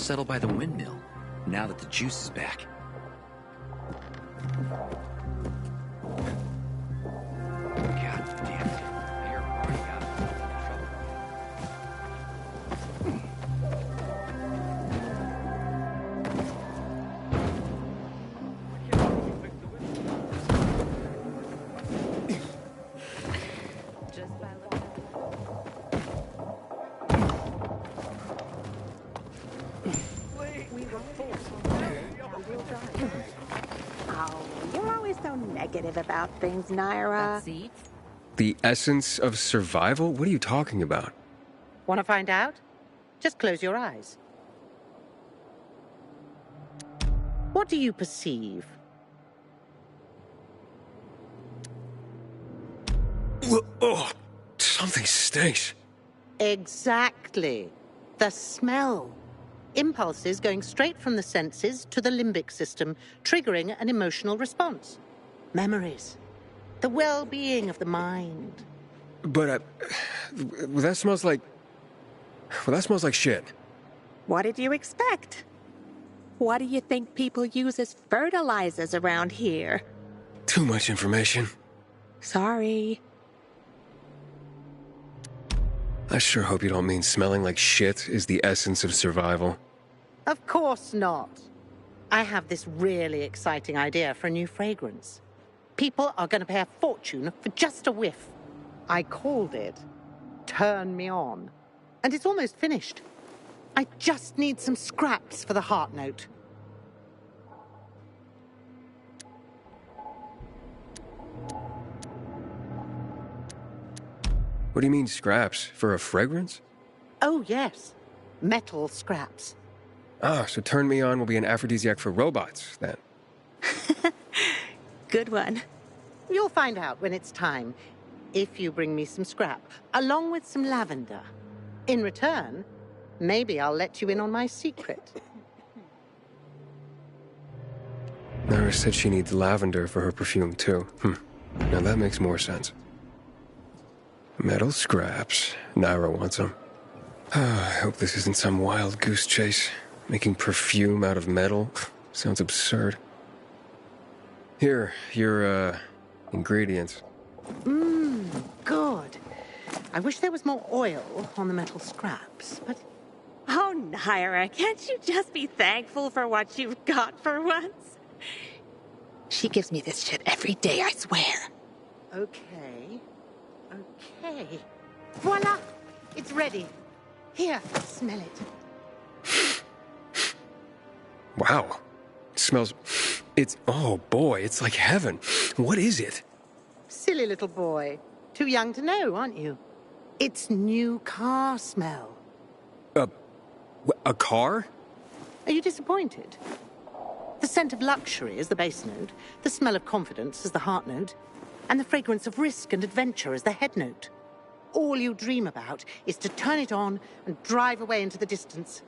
settle by the windmill, now that the juice is back. God damn it. You're already out of trouble. You're always so negative about things, Naira. The essence of survival? What are you talking about? Want to find out? Just close your eyes. What do you perceive? Oh, something stinks. Exactly. The smell. Impulses going straight from the senses to the limbic system, triggering an emotional response. Memories. The well-being of the mind. But, that smells like... Well, that smells like shit. What did you expect? What do you think people use as fertilizers around here? Too much information. Sorry. I sure hope you don't mean smelling like shit is the essence of survival. Of course not. I have this really exciting idea for a new fragrance. People are going to pay a fortune for just a whiff. I called it Turn Me On. And it's almost finished. I just need some scraps for the heart note. What do you mean scraps? For a fragrance? Oh, yes. Metal scraps. Ah, so Turn Me On will be an aphrodisiac for robots, then. Good one. You'll find out when it's time, if you bring me some scrap, along with some lavender. In return, maybe I'll let you in on my secret. Nara said she needs lavender for her perfume, too. Now that makes more sense. Metal scraps. Naira wants them. I hope this isn't some wild goose chase. Making perfume out of metal sounds absurd. Here, your, ingredients. Good. I wish there was more oil on the metal scraps, but... Oh, Naira, can't you just be thankful for what you've got for once? She gives me this shit every day, I swear. Okay. Voila! It's ready. Here, smell it. Wow. It smells... Oh boy, it's like heaven. What is it? Silly little boy. Too young to know, aren't you? It's new car smell. A car? Are you disappointed? The scent of luxury is the base note, the smell of confidence is the heart note, and the fragrance of risk and adventure is the head note. All you dream about is to turn it on and drive away into the distance.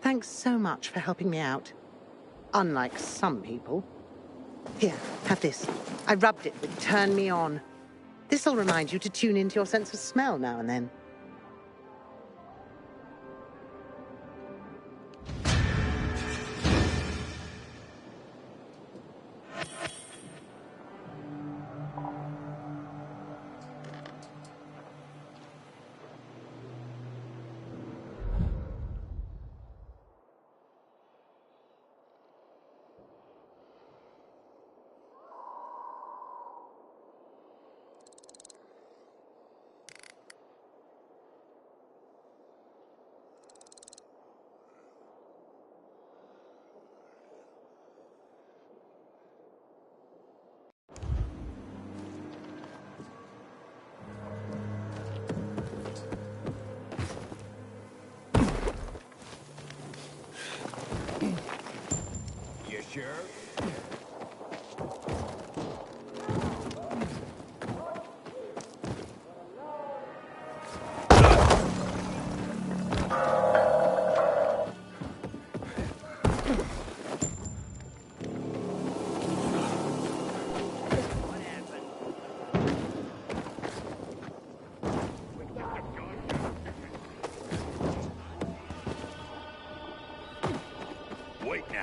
Thanks so much for helping me out. Unlike some people. Here, have this. I rubbed it with Turn Me On. This'll remind you to tune into your sense of smell now and then.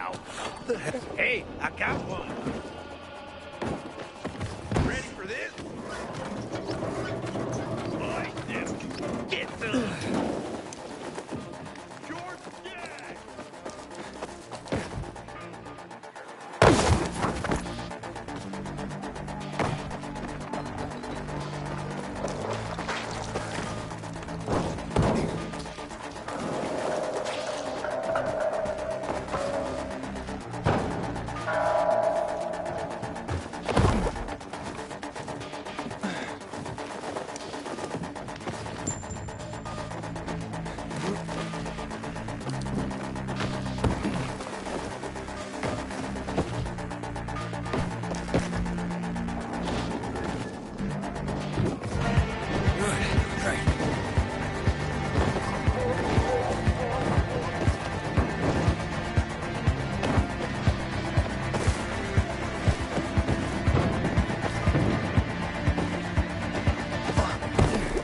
Ow. Hey, I got one. Ready for this? Like this. Get some. George, yeah!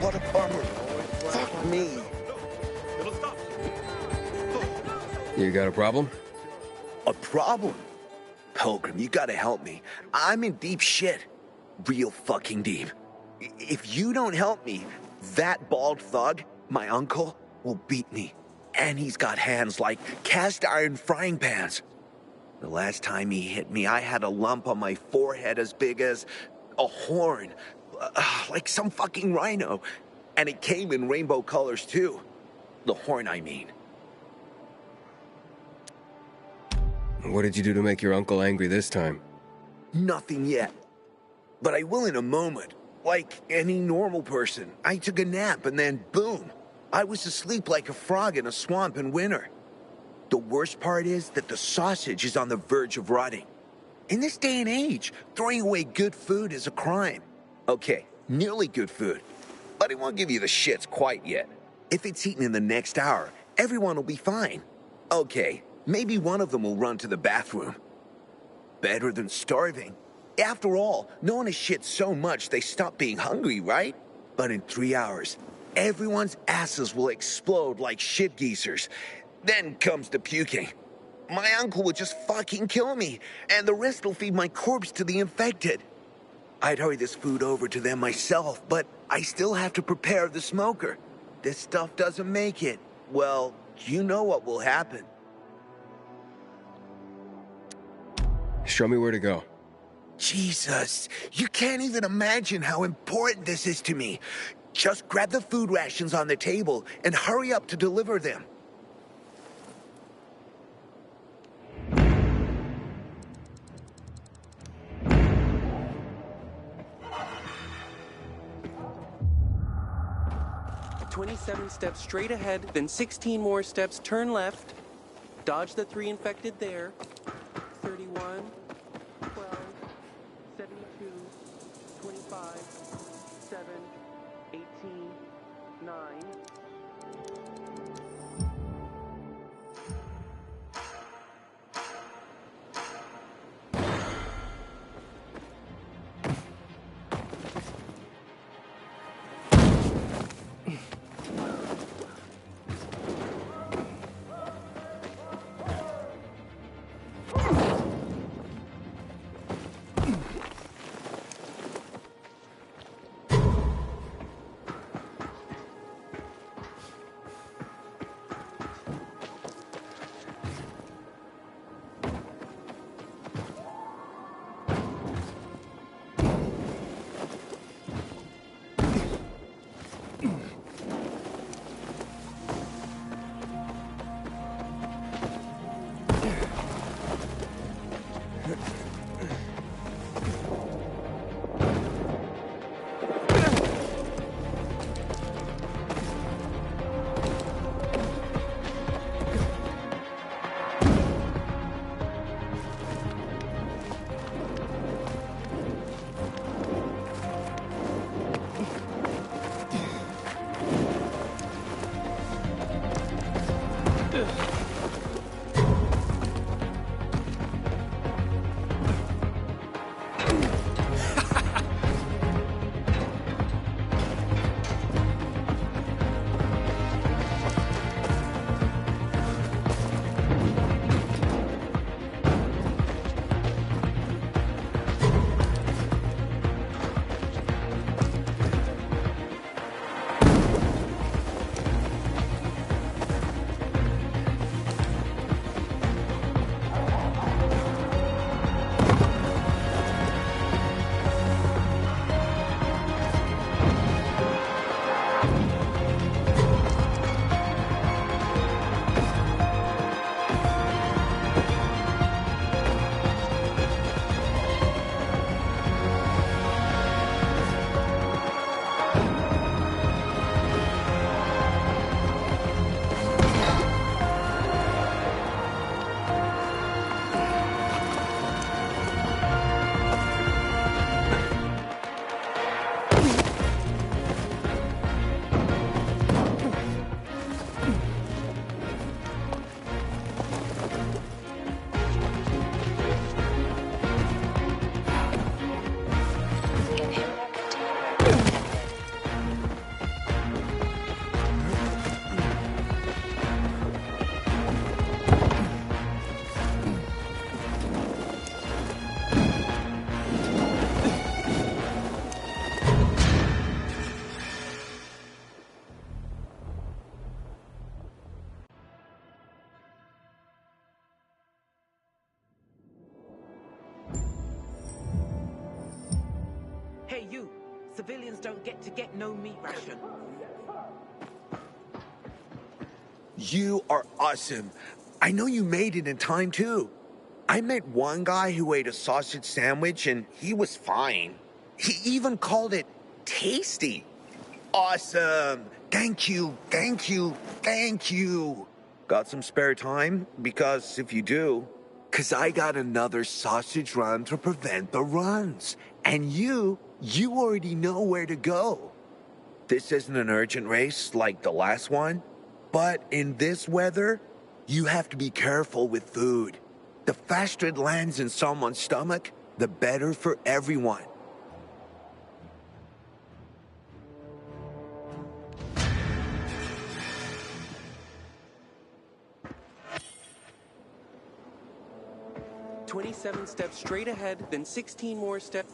What a bummer. Fuck me. It'll stop. You got a problem? A problem? Pilgrim, you gotta help me. I'm in deep shit. Real fucking deep. If you don't help me, that bald thug, my uncle, will beat me. And he's got hands like cast iron frying pans. The last time he hit me, I had a lump on my forehead as big as a horn. Like some fucking rhino. And it came in rainbow colors too. The horn, I mean. What did you do to make your uncle angry this time? Nothing yet. But I will in a moment. Like any normal person. I took a nap and then boom. I was asleep like a frog in a swamp in winter. The worst part is that the sausage is on the verge of rotting. In this day and age, throwing away good food is a crime. Okay, nearly good food. But I won't give you the shits quite yet. If it's eaten in the next hour, everyone will be fine. Okay, maybe one of them will run to the bathroom. Better than starving. After all, no one has shit so much they stop being hungry, right? But in 3 hours, everyone's asses will explode like shit geezers. Then comes the puking. My uncle will just fucking kill me, and the rest will feed my corpse to the infected. I'd hurry this food over to them myself, but I still have to prepare the smoker. This stuff doesn't make it. Well, you know what will happen. Show me where to go. Jesus, you can't even imagine how important this is to me. Just grab the food rations on the table and hurry up to deliver them. "27 steps straight ahead, then 16 more steps, turn left. Dodge the 3 infected there. 31, 12, 72, 25, 7, 18, 9. Civilians don't get no meat ration. You are awesome. I know you made it in time, too. I met one guy who ate a sausage sandwich, and he was fine. He even called it tasty. Awesome. Thank you, thank you, thank you. Got some spare time? Because if you do, because I got another sausage run to prevent the runs. And you already know where to go. This isn't an urgent race like the last one, but in this weather, you have to be careful with food. The faster it lands in someone's stomach, the better for everyone. "27 steps straight ahead, then 16 more steps."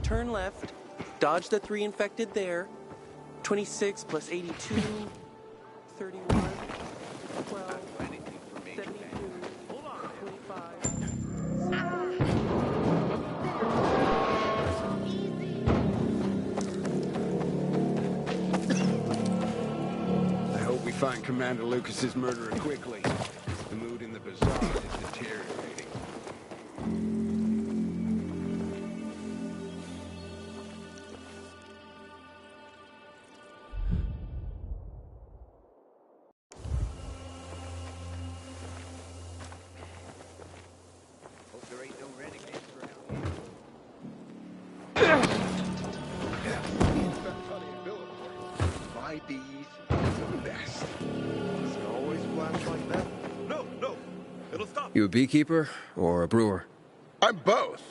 Turn left, dodge the 3 infected there. 26 plus 82, 31, 12, 72, 25. I hope we find Commander Lucas's murderer quickly. The mood in the bazaar is deteriorating. Hope there ain't no renegades around My bees are the best. Does it always flash like that? No, it'll stop. You a beekeeper or a brewer? I'm both.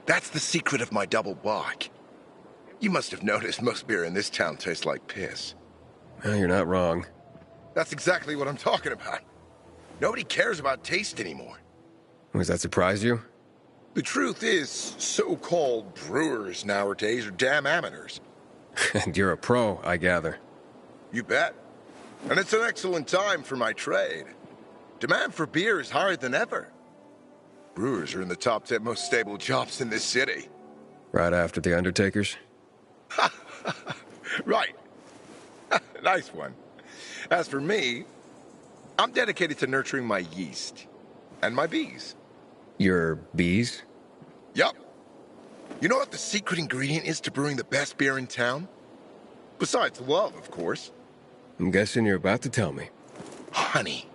That's the secret of my double block. You must have noticed most beer in this town tastes like piss. Well, you're not wrong. That's exactly what I'm talking about. Nobody cares about taste anymore. Does that surprise you? The truth is, so-called brewers nowadays are damn amateurs. And you're a pro, I gather. You bet. And it's an excellent time for my trade. Demand for beer is higher than ever. Brewers are in the top 10 most stable jobs in this city. Right after the Undertakers? Right. Nice one. As for me, I'm dedicated to nurturing my yeast and my bees. Your bees? Yup. You know what the secret ingredient is to brewing the best beer in town? Besides love, of course. I'm guessing you're about to tell me. Honey.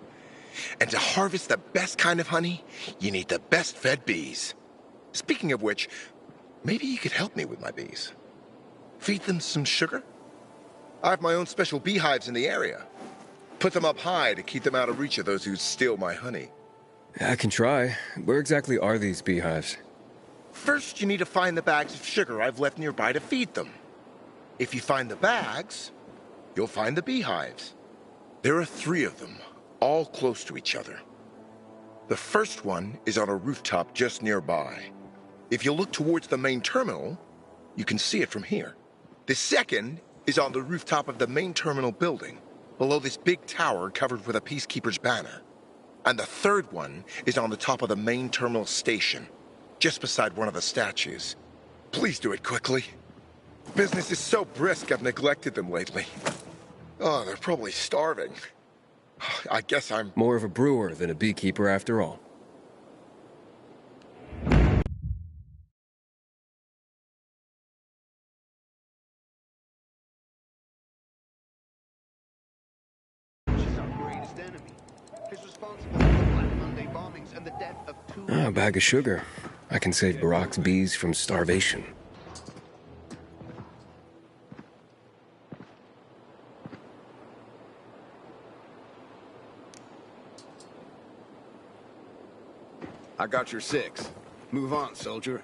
And to harvest the best kind of honey, you need the best fed bees. Speaking of which, maybe you could help me with my bees. Feed them some sugar? I have my own special beehives in the area. Put them up high to keep them out of reach of those who steal my honey. I can try. Where exactly are these beehives? First, you need to find the bags of sugar I've left nearby to feed them. If you find the bags, you'll find the beehives. There are 3 of them, all close to each other. The first one is on a rooftop just nearby. If you look towards the main terminal, you can see it from here. The second is on the rooftop of the main terminal building, below this big tower covered with a peacekeeper's banner. And the third one is on the top of the main terminal station, just beside one of the statues. Please do it quickly. Business is so brisk, I've neglected them lately. Oh, they're probably starving. I guess I'm... More of a brewer than a beekeeper after all. She's our greatest enemy. He's responsible for the Black Monday bombings and the death of 2... A bag of sugar. I can save Barack's bees from starvation. I got your 6. Move on, soldier.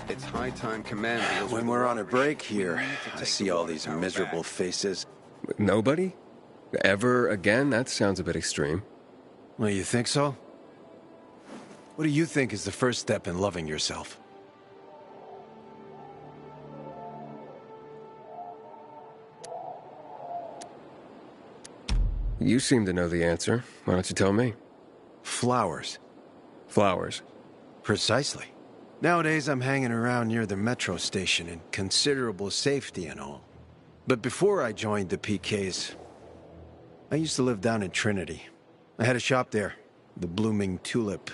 It's high time command deals When with we're the on a Robbers. break We here, need to I take see the all these Watertower miserable back. faces. Nobody? Ever again? That sounds a bit extreme. Well, you think so? What do you think is the first step in loving yourself? You seem to know the answer. Why don't you tell me? Flowers. Flowers. Precisely. Nowadays, I'm hanging around near the metro station in considerable safety and all. But before I joined the PKs, I used to live down in Trinity. I had a shop there, the Blooming Tulip,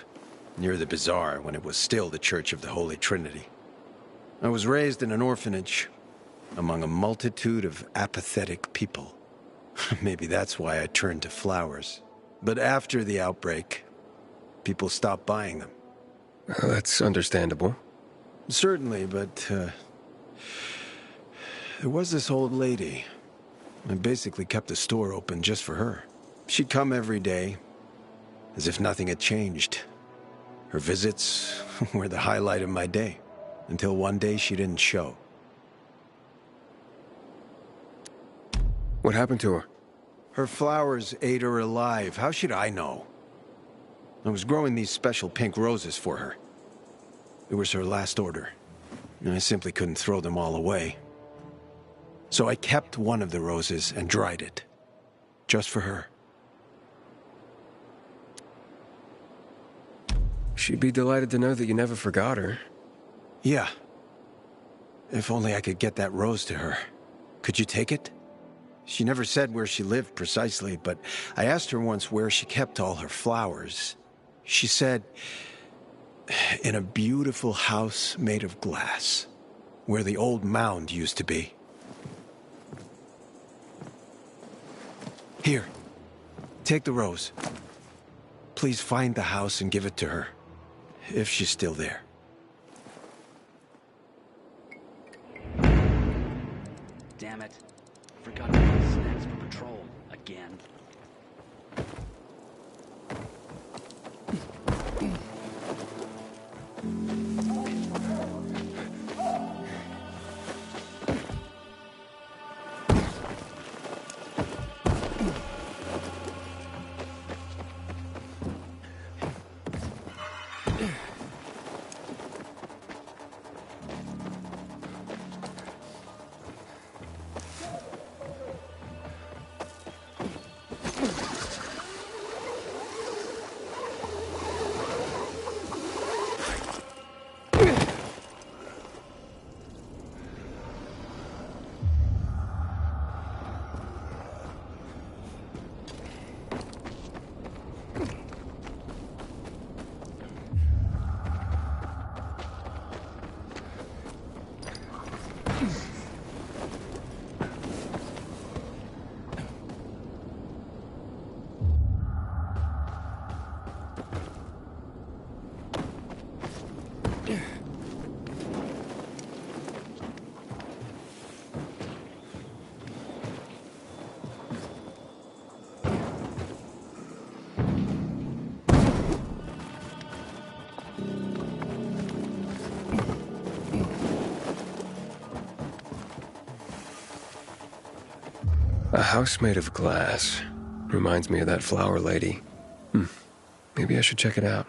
near the bazaar when it was still the Church of the Holy Trinity. I was raised in an orphanage, among a multitude of apathetic people. Maybe that's why I turned to flowers. But after the outbreak, people stopped buying them. Well, that's understandable. Certainly, but there was this old lady. I basically kept the store open just for her. She'd come every day, as if nothing had changed. Her visits were the highlight of my day, until one day she didn't show. What happened to her? Her flowers ate her alive. How should I know? I was growing these special pink roses for her. It was her last order, and I simply couldn't throw them all away. So I kept one of the roses and dried it, just for her. She'd be delighted to know that you never forgot her. Yeah. If only I could get that rose to her. Could you take it? She never said where she lived precisely, but I asked her once where she kept all her flowers. She said, in a beautiful house made of glass, where the old mound used to be. Here, take the rose. Please find the house and give it to her, if she's still there. Damn it. Forgot to buy snacks for patrol. I again. A house made of glass. Reminds me of that flower lady. Maybe I should check it out.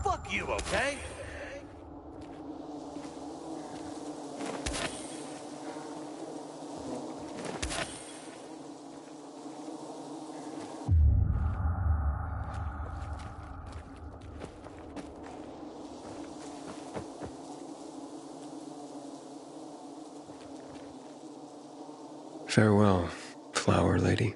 Fuck you, okay? Farewell, flower lady.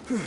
You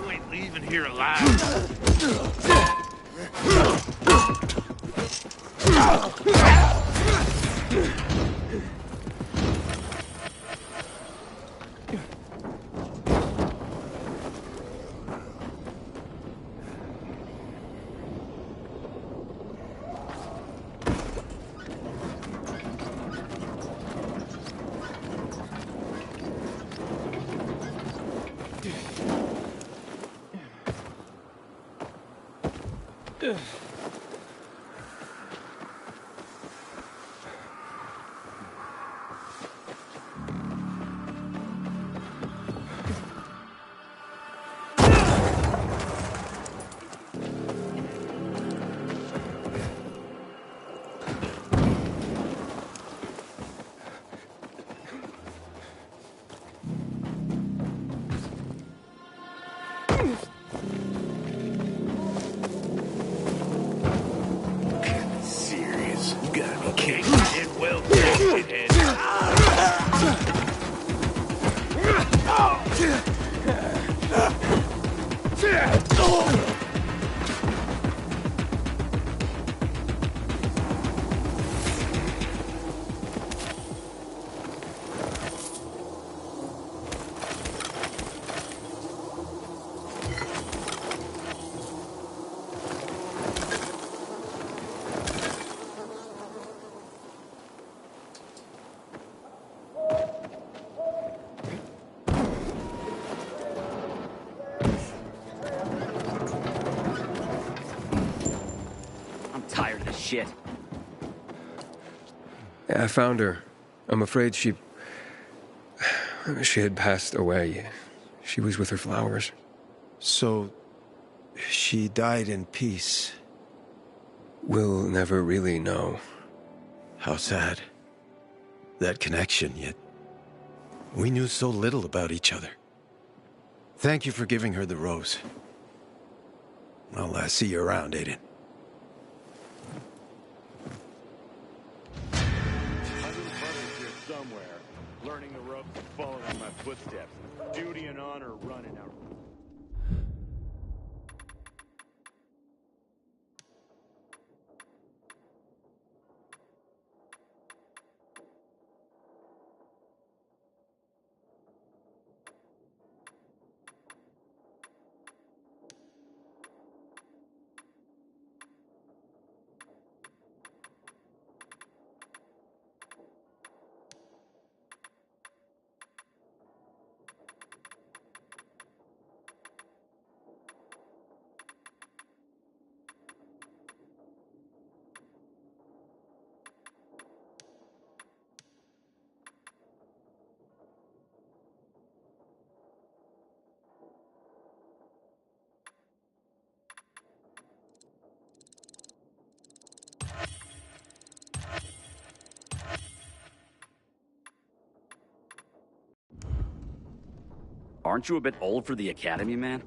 ain't leaving here alive. Serious? You gotta be kidding. It will it. I'm tired of this shit. I found her. I'm afraid she had passed away. She was with her flowers. So, she died in peace. We'll never really know. How sad. That connection, yet we knew so little about each other. Thank you for giving her the rose. I'll see you around, Aiden. Somewhere, learning the ropes and following my footsteps. Duty and honor running our... Aren't you a bit old for the academy, man?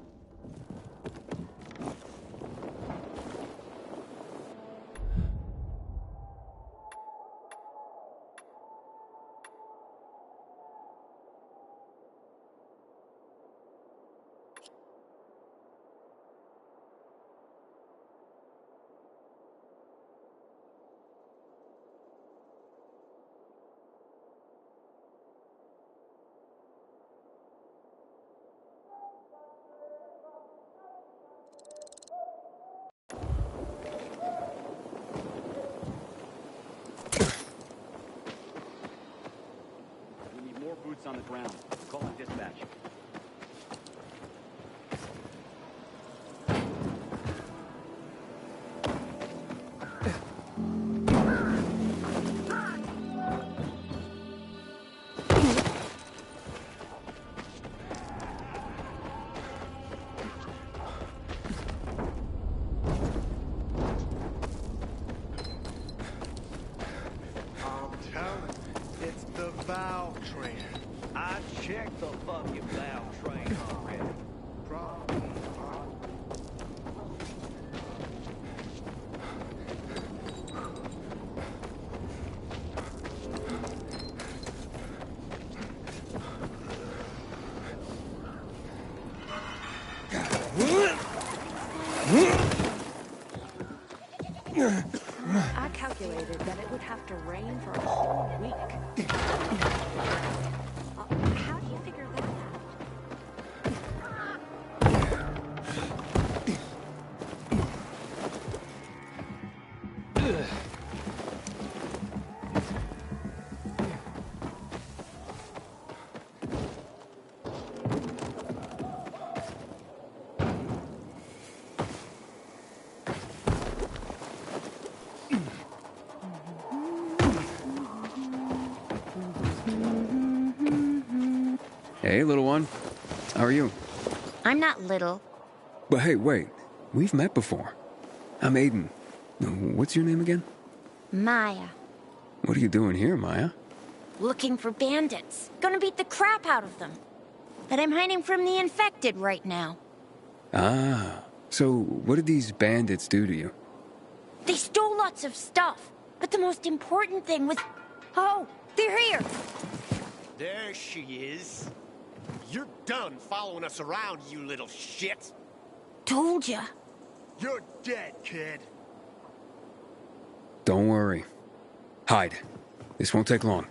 Boots on the ground. Call in dispatch. I'm telling you, it's the valve train. I checked the fucking valve train already. Probably. I calculated that it would have to rain for a whole week. How do you figure that out? Hey, little one. How are you? I'm not little. But hey, wait. We've met before. I'm Aiden. What's your name again? Maya. What are you doing here, Maya? Looking for bandits. Gonna beat the crap out of them. But I'm hiding from the infected right now. Ah. So, what did these bandits do to you? They stole lots of stuff. But the most important thing was... Oh, they're here! There she is. You're done following us around, you little shit. Told ya. You're dead, kid. Don't worry. Hide. This won't take long.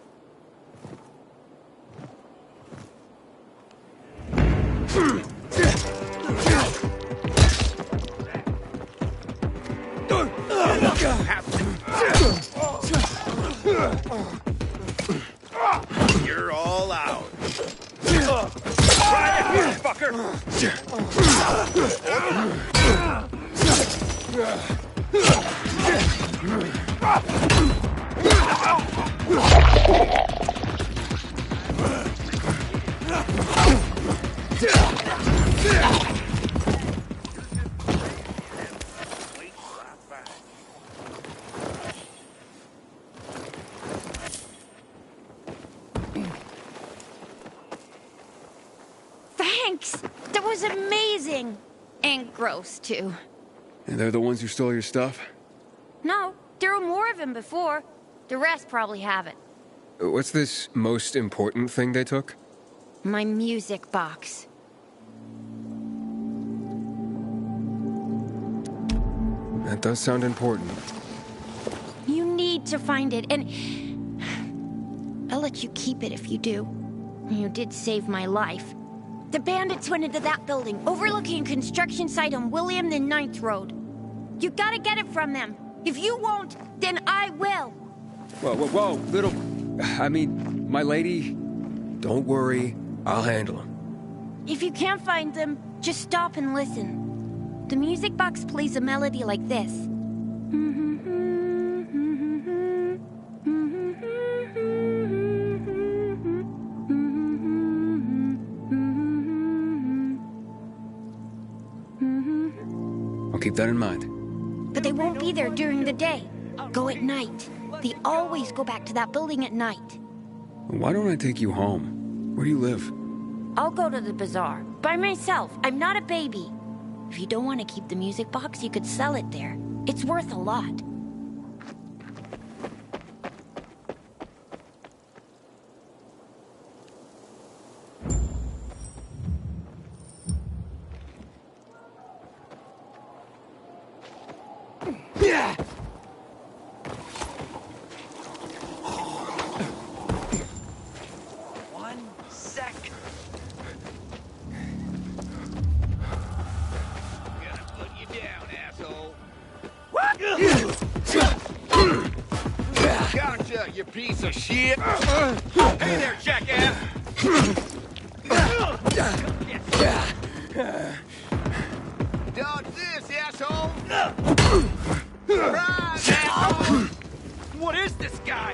You're all out. Try it, fucker! Thanks! That was amazing! And gross, too. And they're the ones who stole your stuff? No, there were more of them before. The rest probably have it. What's this most important thing they took? My music box. That does sound important. You need to find it, and... I'll let you keep it if you do. You did save my life. The bandits went into that building, overlooking a construction site on William the Ninth Road. You gotta get it from them. If you won't, then I will. Whoa, little... I mean, my lady... Don't worry, I'll handle them. If you can't find them, just stop and listen. The music box plays a melody like this. I'll keep that in mind. But they won't be there during the day. Go at night. They always go back to that building at night. Why don't I take you home? Where do you live? I'll go to the bazaar. By myself. I'm not a baby. If you don't want to keep the music box, you could sell it there. It's worth a lot. Gotcha, you piece of shit! Hey there, jackass! Dodge this, asshole! Surprise, asshole! What is this guy?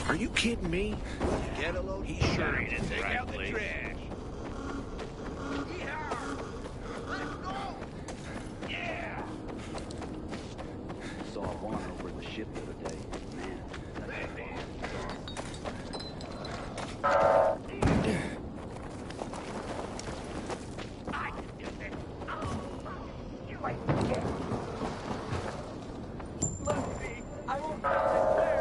Are you kidding me? Get a load. He's sure to take out the trash. Let's go! Yeah! Saw one over at the ship the other day. Man, I can do this. You ain't scared. Lucy, I won't go there.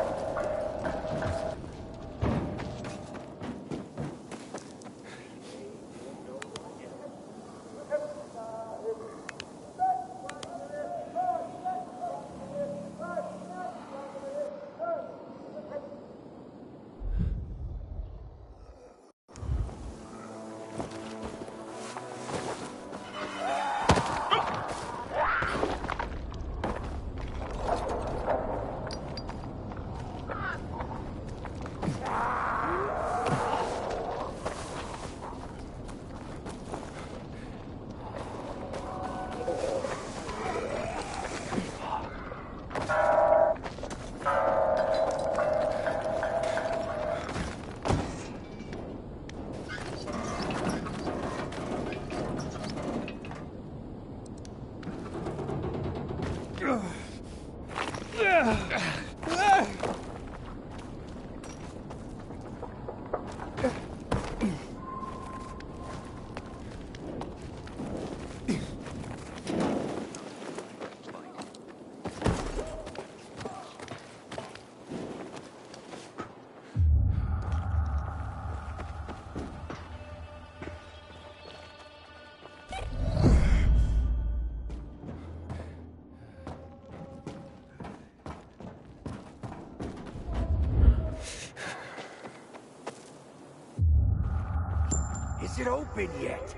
Is it open yet?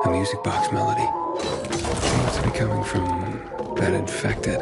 A music box melody. Seems to be coming from that infected.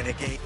renegade.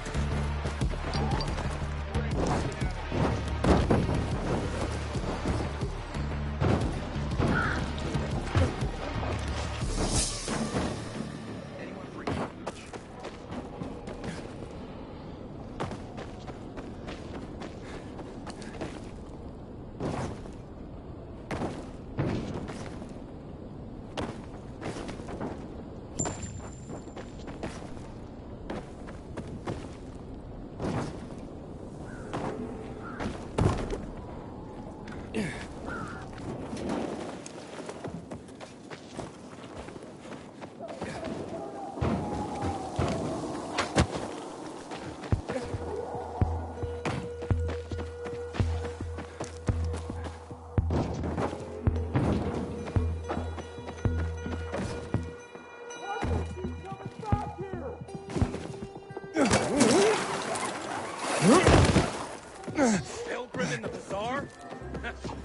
Pilgrim in the bazaar?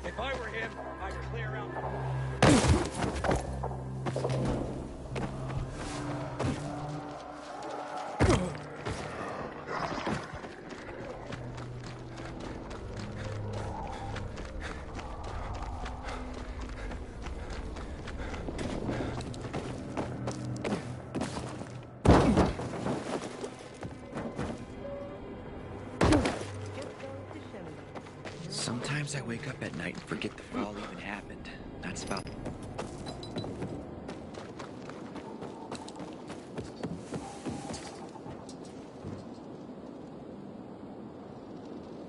If I were him, I'd clear out. Sometimes I wake up at night and forget the fall even happened. That's about...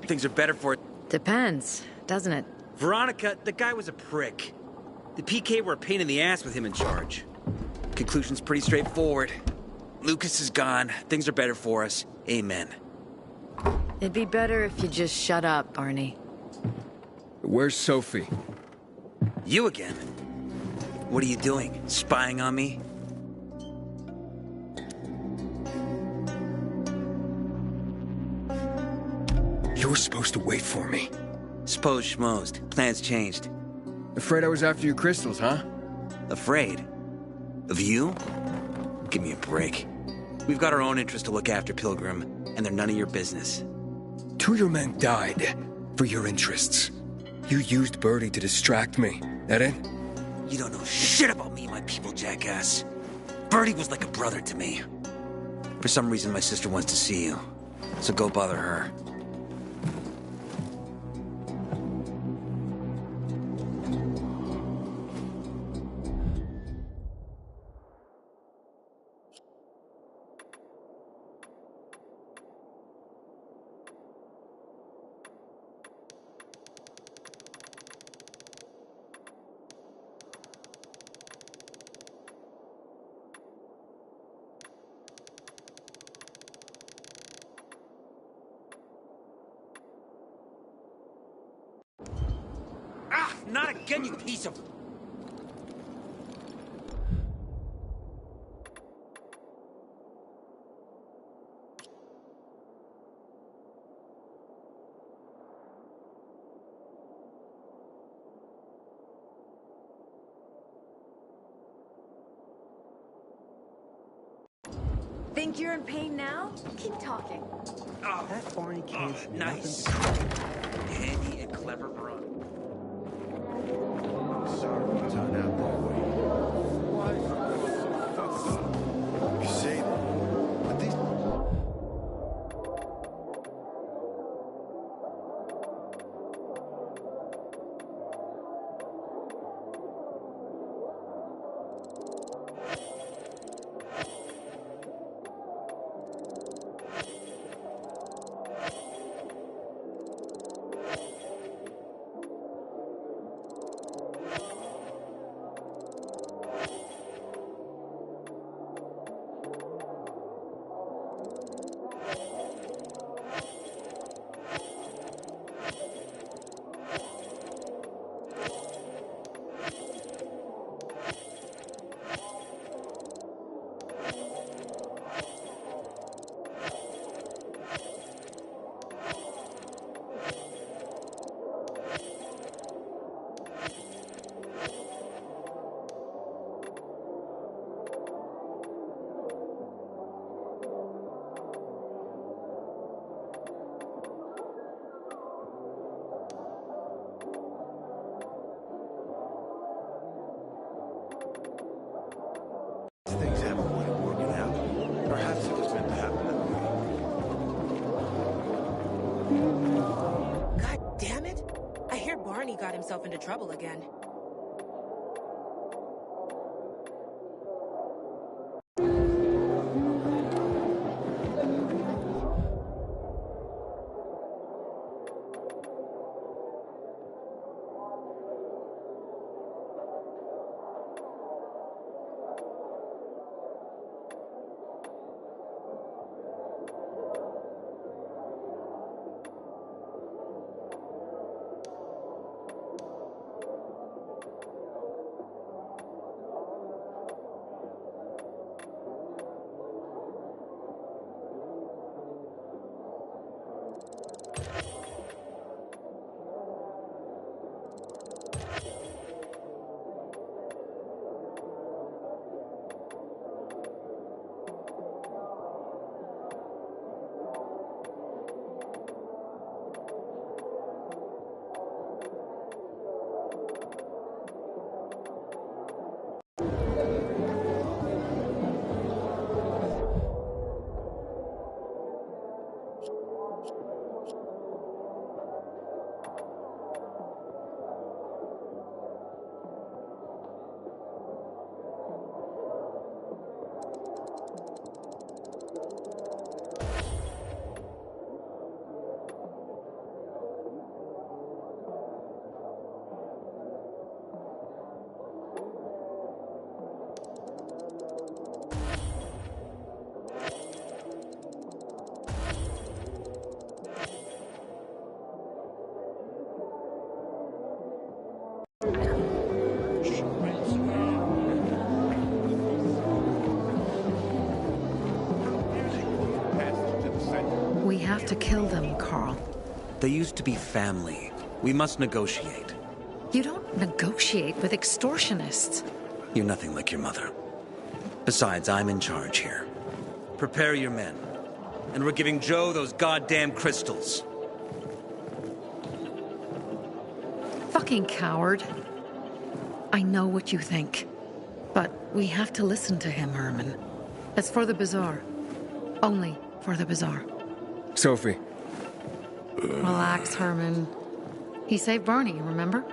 Things are better for it. Depends, doesn't it? Veronica, the guy was a prick. The PK were a pain in the ass with him in charge. Conclusion's pretty straightforward. Lucas is gone. Things are better for us. Amen. It'd be better if you just shut up, Barney. Where's Sophie? You again? What are you doing? Spying on me? You were supposed to wait for me. Suppose schmozed. Plans changed. Afraid I was after your crystals, huh? Afraid? Of you? Give me a break. We've got our own interests to look after, Pilgrim, and they're none of your business. 2 of your men died for your interests. You used Birdie to distract me. That it? You don't know shit about me, my people, jackass. Birdie was like a brother to me. For some reason, my sister wants to see you. So go bother her. Ah, not again, you piece of... Think you're in pain now? Keep talking. Oh, That Barney case. nice. Handy and clever Veronica. Sorry to turn out that way. You say that, but these... Barney got himself into trouble again. We have to kill them, Carl. They used to be family. We must negotiate. You don't negotiate with extortionists. You're nothing like your mother. Besides, I'm in charge here. Prepare your men. And we're giving Joe those goddamn crystals. Fucking coward. I know what you think. But we have to listen to him, Herman. It's for the Bazaar. Only for the Bazaar. Sophie. Relax, Herman. He saved Barney, remember?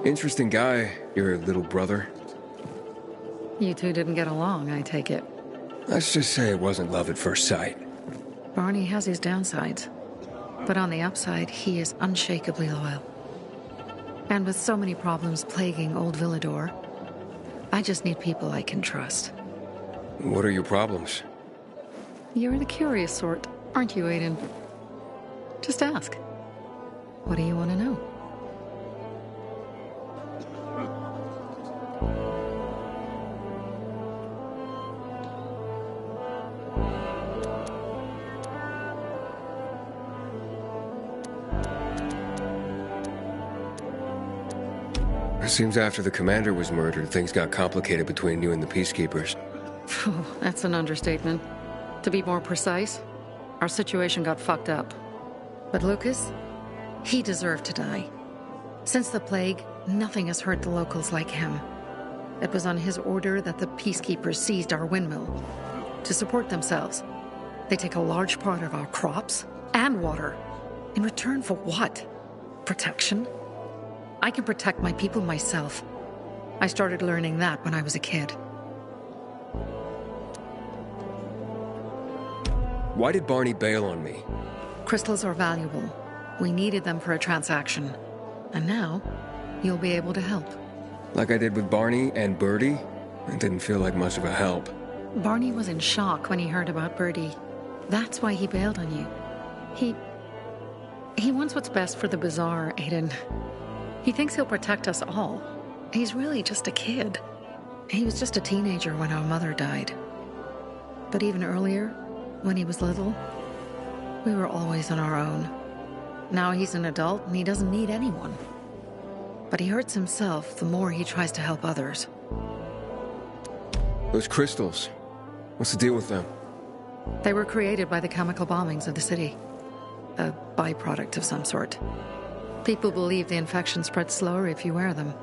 Interesting guy, your little brother. You two didn't get along, I take it. Let's just say it wasn't love at first sight. Barney has his downsides. But on the upside, he is unshakably loyal. And with so many problems plaguing old Villador, I just need people I can trust. What are your problems? You're the curious sort, aren't you, Aiden? Just ask. What do you want to know? It seems after the commander was murdered, things got complicated between you and the Peacekeepers. That's an understatement. To be more precise, our situation got fucked up. But Lucas, he deserved to die. Since the plague, nothing has hurt the locals like him. It was on his order that the Peacekeepers seized our windmill. To support themselves, they take a large part of our crops and water. In return for what? Protection? I can protect my people myself. I started learning that when I was a kid. Why did Barney bail on me? Crystals are valuable. We needed them for a transaction. And now, you'll be able to help. Like I did with Barney and Birdie? It didn't feel like much of a help. Barney was in shock when he heard about Birdie. That's why he bailed on you. He wants what's best for the Bazaar, Aiden. He thinks he'll protect us all. He's really just a kid. He was just a teenager when our mother died. But even earlier, when he was little, we were always on our own. Now he's an adult and he doesn't need anyone. But he hurts himself the more he tries to help others. Those crystals, what's the deal with them? They were created by the chemical bombings of the city. A byproduct of some sort. People believe the infection spreads slower if you wear them.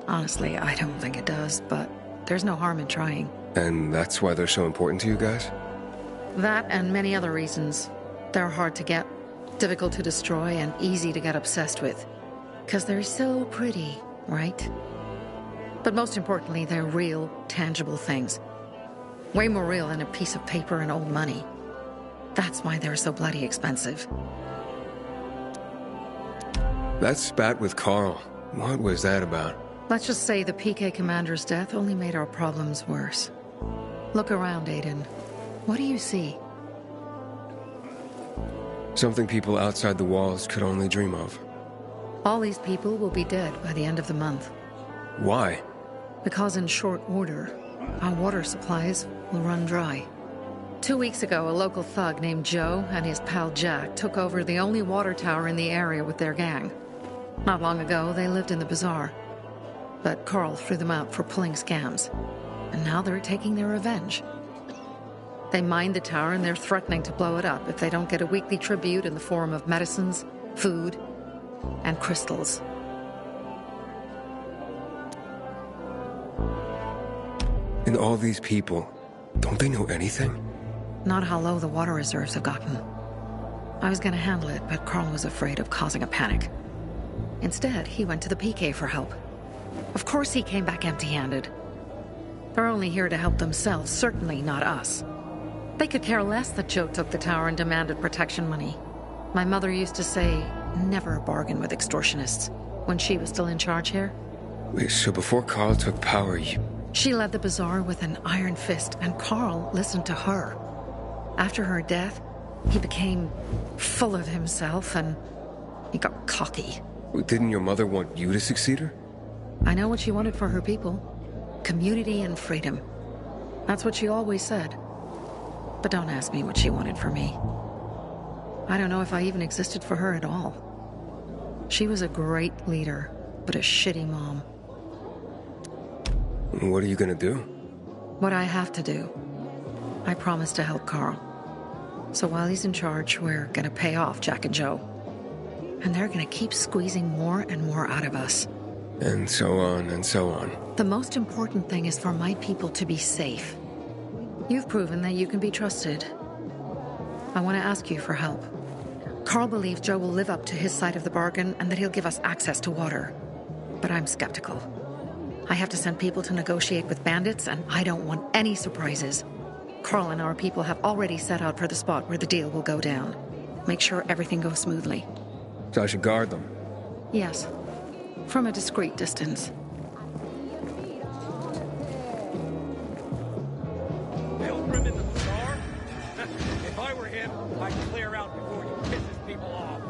Honestly, I don't think it does, but there's no harm in trying. And that's why they're so important to you guys? That and many other reasons. They're hard to get. Difficult to destroy and easy to get obsessed with. Because they're so pretty, right? But most importantly, they're real, tangible things. Way more real than a piece of paper and old money. That's why they're so bloody expensive. That spat with Carl. What was that about? Let's just say the PK commander's death only made our problems worse. Look around, Aiden. What do you see? Something people outside the walls could only dream of. All these people will be dead by the end of the month. Why? Because in short order, our water supplies will run dry. 2 weeks ago, a local thug named Joe and his pal Jack took over the only water tower in the area with their gang. Not long ago, they lived in the bazaar. But Carl threw them out for pulling scams. And now they're taking their revenge. They mined the tower and they're threatening to blow it up if they don't get a weekly tribute in the form of medicines, food, and crystals. And all these people, don't they know anything? Not how low the water reserves have gotten. I was gonna handle it, but Carl was afraid of causing a panic. Instead, he went to the PK for help. Of course he came back empty-handed. They're only here to help themselves, certainly not us. They could care less that Joe took the tower and demanded protection money. My mother used to say, never bargain with extortionists, when she was still in charge here. Wait, so before Carl took power, She led the bazaar with an iron fist, and Carl listened to her. After her death, he became full of himself, and he got cocky. Didn't your mother want you to succeed her? I know what she wanted for her people. Community and freedom. That's what she always said. But don't ask me what she wanted for me. I don't know if I even existed for her at all. She was a great leader, but a shitty mom. What are you gonna do? What I have to do. I promised to help Carl. So while he's in charge, we're gonna pay off Jack and Joe. And they're gonna keep squeezing more and more out of us. And so on and so on. The most important thing is for my people to be safe. You've proven that you can be trusted. I want to ask you for help. Carl believes Joe will live up to his side of the bargain and that he'll give us access to water. But I'm skeptical. I have to send people to negotiate with bandits, and I don't want any surprises. Carl and our people have already set out for the spot where the deal will go down. Make sure everything goes smoothly. So I should guard them? Yes. From a discreet distance. Pilgrim in the bazaar? If I were him, I'd clear out before he pisses people off.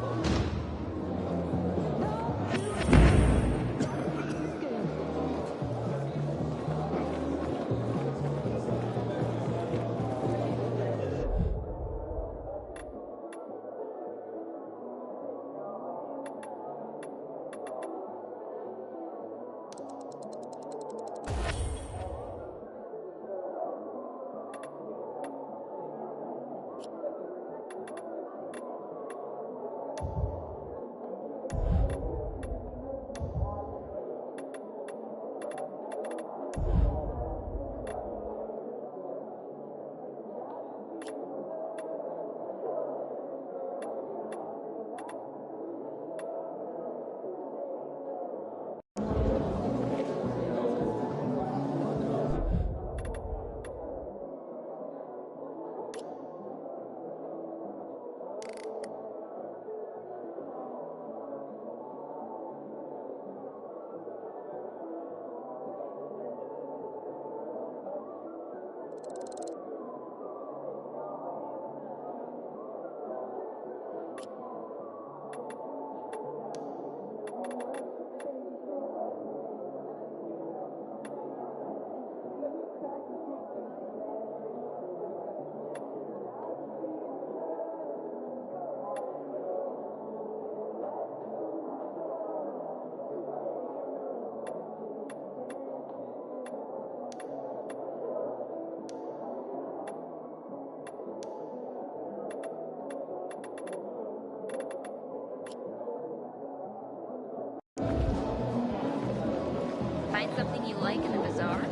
Find something you like in the bazaar?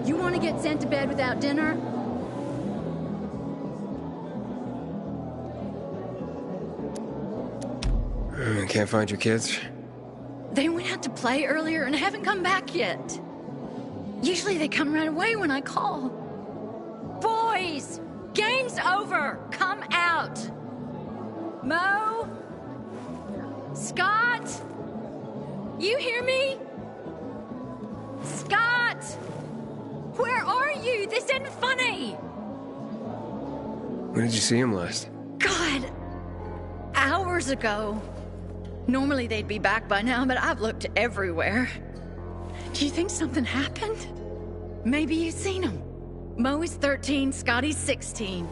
You want to get sent to bed without dinner? Can't find your kids? They went out to play earlier and haven't come back yet. Usually they come right away when I call. Boys! Game's over! Come out! Mo? Scott? You hear me? Scott! Where are you? This isn't funny! When did you see him last? God! Hours ago. Normally they'd be back by now, but I've looked everywhere. Do you think something happened? Maybe you've seen him. Mo is 13, Scotty's 16.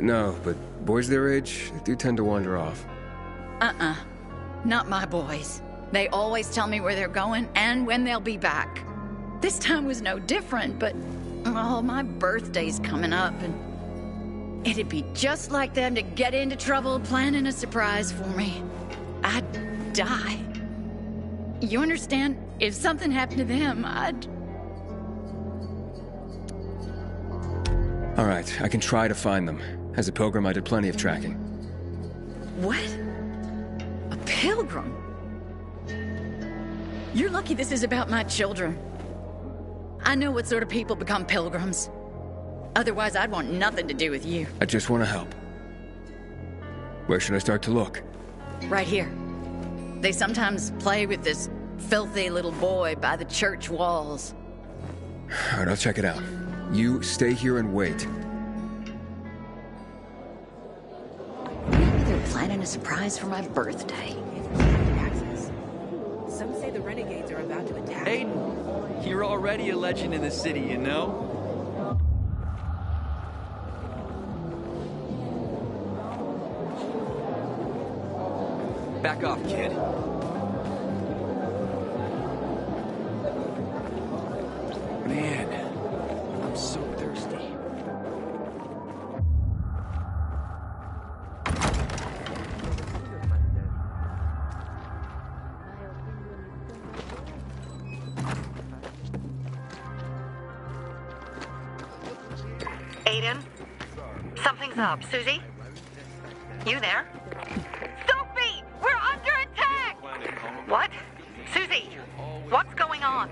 No, but boys their age do tend to wander off. Not my boys. They always tell me where they're going and when they'll be back. This time was no different, but oh, my birthday's coming up and it'd be just like them to get into trouble planning a surprise for me. I'd die. You understand? If something happened to them, I'd... All right, I can try to find them. As a pilgrim, I did plenty of tracking. What? A pilgrim? You're lucky this is about my children. I know what sort of people become pilgrims. Otherwise, I'd want nothing to do with you. I just want to help. Where should I start to look? Right here. They sometimes play with this filthy little boy by the church walls. All right, I'll check it out. You stay here and wait. Maybe they're planning a surprise for my birthday. Some say the renegades are about to attack. Aiden, you're already a legend in the city, you know? Back off, kid. Man, I'm so thirsty. Aiden? Something's up. Susie? You there? Sophie! We're under attack! What? Susie! What's going on?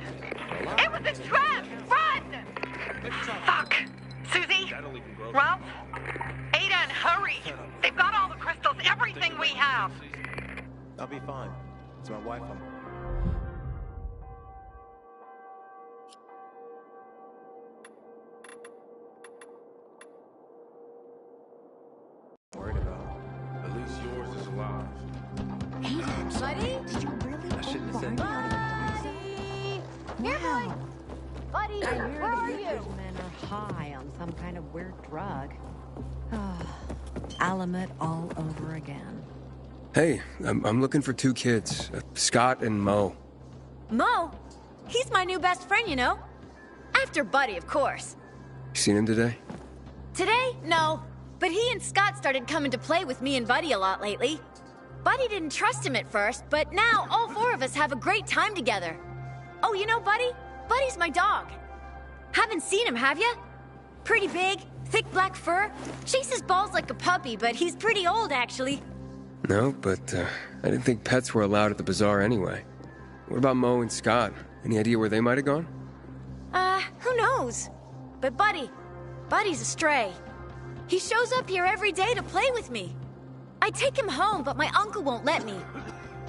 It was a trap! Run! Fuck! Susie? Ralph? Aiden, hurry! They've got all the crystals, everything we have! I'll be fine. It's my wife. I'm worried about. At least yours is alive. Hey, buddy? Did you really? I shouldn't have said Buddy! Here, boy! Buddy, I hear where are the you? Euchre's men are high on some kind of weird drug. Alamut all over again. Hey, I'm looking for two kids, Scott and Mo. Mo? He's my new best friend, you know? After Buddy, of course. You seen him today? Today? No. But he and Scott started coming to play with me and Buddy a lot lately. Buddy didn't trust him at first, but now all four of us have a great time together. Oh, you know Buddy? Buddy's my dog. Haven't seen him, have you? Pretty big, thick black fur. Chases balls like a puppy, but he's pretty old, actually. No, but I didn't think pets were allowed at the bazaar anyway. What about Mo and Scott? Any idea where they might have gone? Who knows? But Buddy's a stray. He shows up here every day to play with me. I take him home, but my uncle won't let me.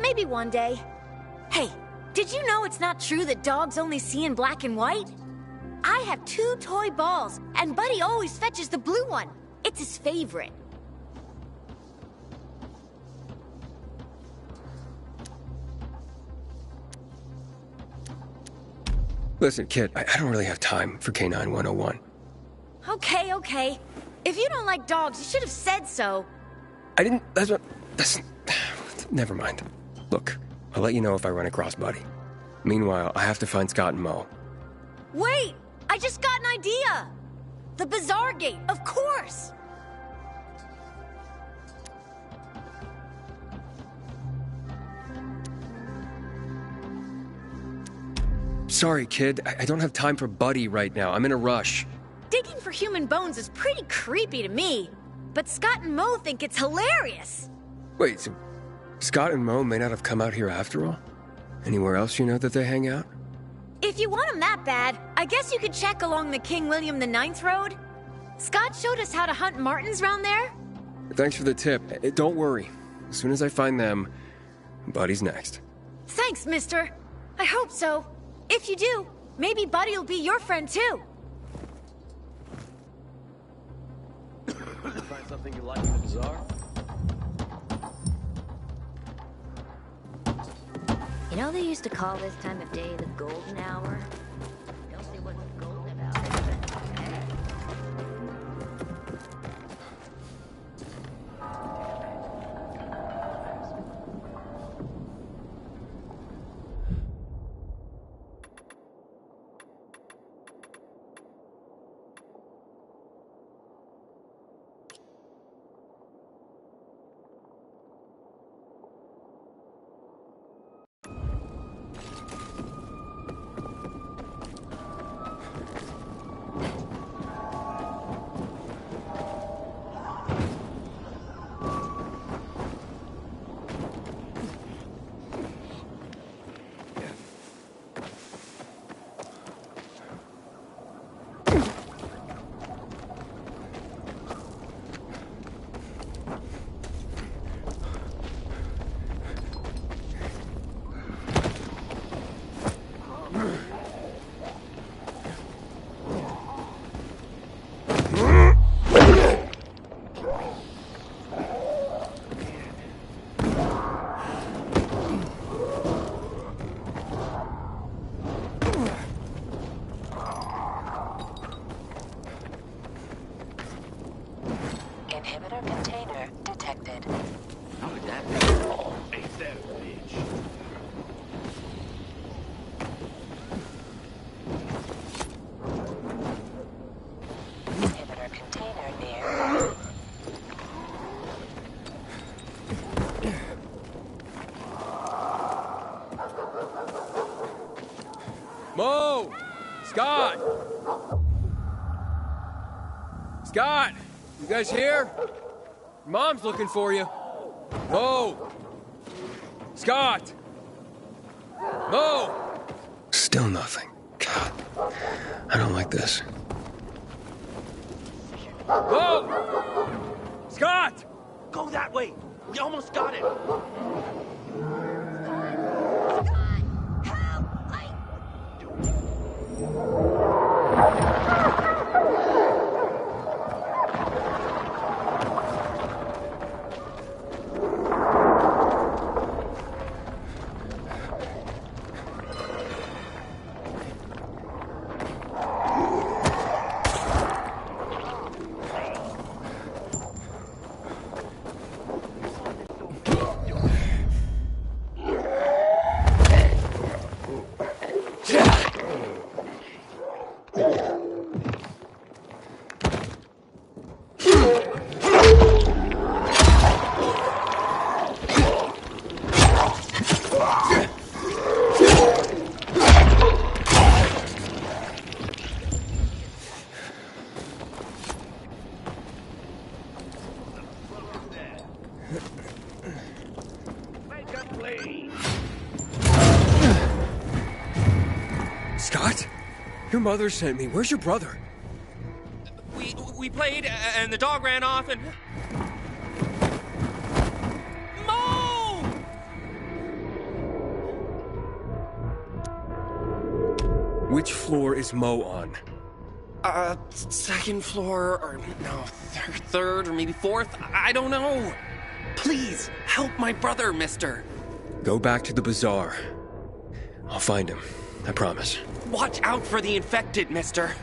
Maybe one day. Hey, did you know it's not true that dogs only see in black and white? I have 2 toy balls, and Buddy always fetches the blue one. It's his favorite. Listen, kid, I don't really have time for K9 101. Okay. If you don't like dogs, you should have said so. I didn't... That's... Never mind. Look, I'll let you know if I run across Buddy. Meanwhile, I have to find Scott and Mo. Wait! I just got an idea! The Bazaar Gate, of course! Sorry, kid. I don't have time for Buddy right now. I'm in a rush. Digging for human bones is pretty creepy to me. But Scott and Mo think it's hilarious. Wait, so Scott and Mo may not have come out here after all. Anywhere else you know that they hang out? If you want them that bad, I guess you could check along the King William IX road. Scott showed us how to hunt martins round there. Thanks for the tip. Don't worry. As soon as I find them, Buddy's next. Thanks, mister. I hope so. If you do, maybe Buddy will be your friend too. Find something you like in the bazaar? You know they used to call this time of day the golden hour? Don't see what's golden about it, but hey. Inhibitor container detected. How did that happen? Ain't that a bitch? Inhibitor container near. Mo! Scott! Scott! You guys here? Mom's looking for you. Mo! Scott! Mo! Still nothing. God, I don't like this. Mo! Scott! Go that way! We almost got it! Scott? Your mother sent me. Where's your brother? We played, and the dog ran off, and... Mo! Which floor is Mo on? Second floor, or no, third, or maybe fourth? I don't know. Please, help my brother, mister. Go back to the bazaar. I'll find him. I promise. Watch out for the infected, mister.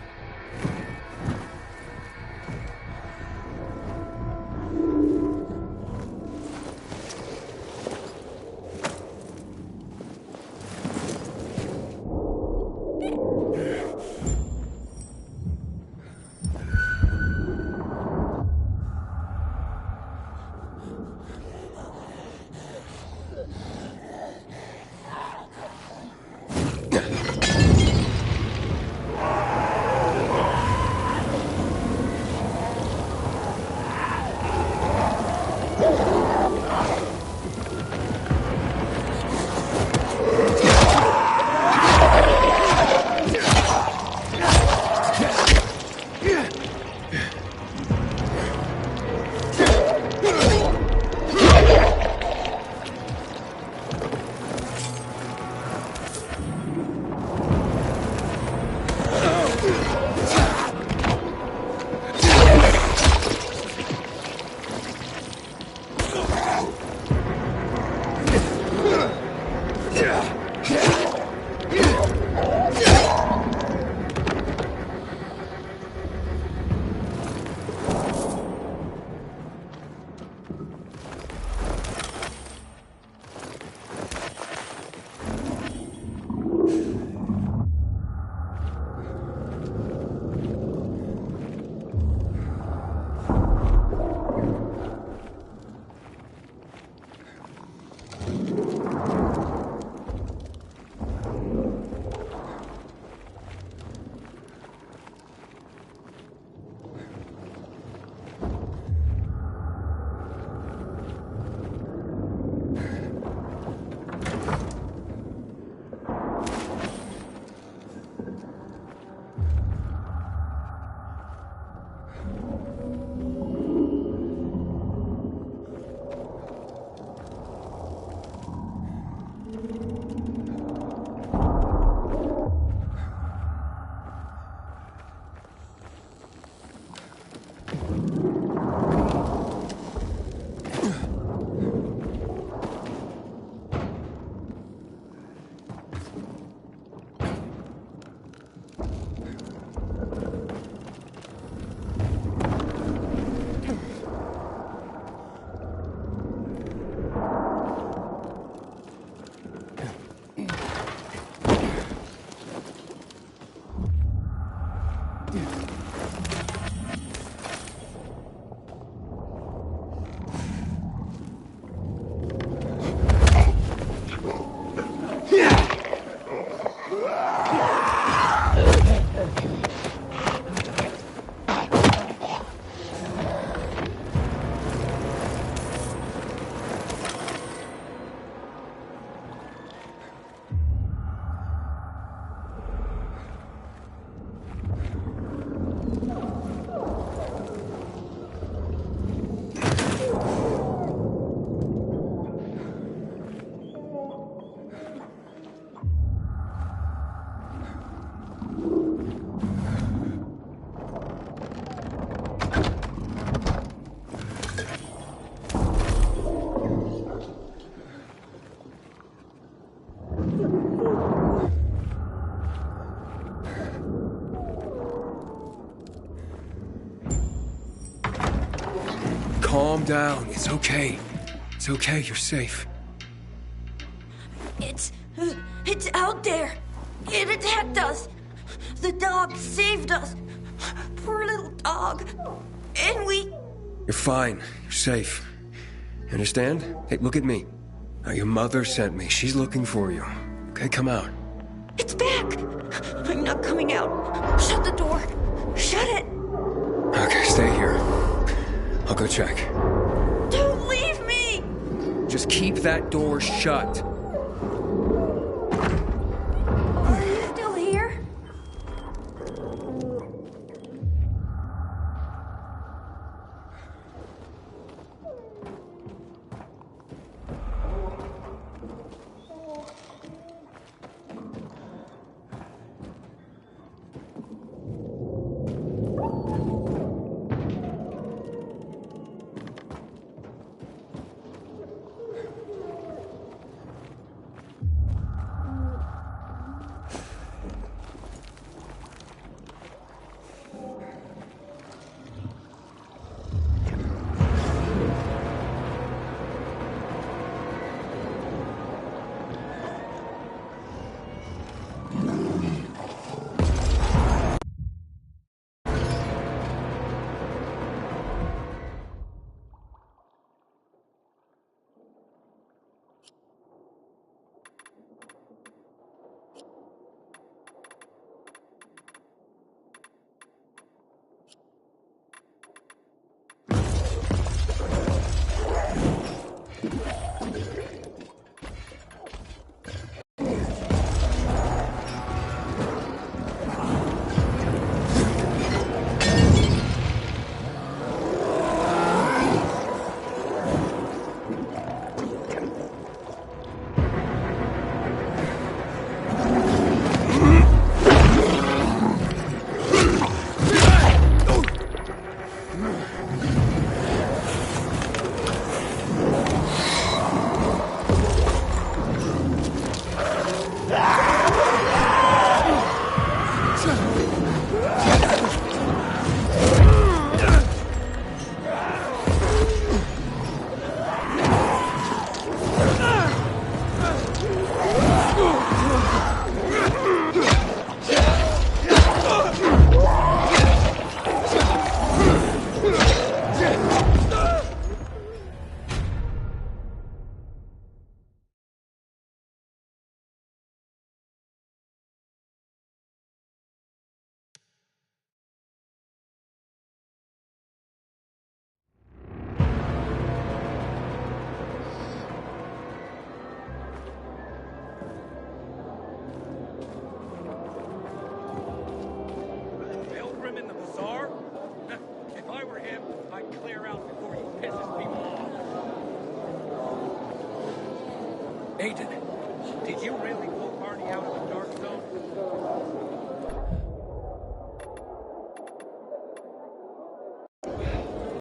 calm down. It's okay. It's okay. You're safe. It's out there. It attacked us. The dog saved us. Poor little dog. And we... You're fine. You're safe. You understand? Hey, look at me. Now, your mother sent me. She's looking for you. Okay, come out. It's back. I'm not coming out. Shut the door. Shut it. Okay, stay here. I'll go check. Don't leave me. Just keep that door shut. Are you still here? Pilgrim in the bazaar? If I were him, I'd clear out before he pisses people off. Aiden, did you really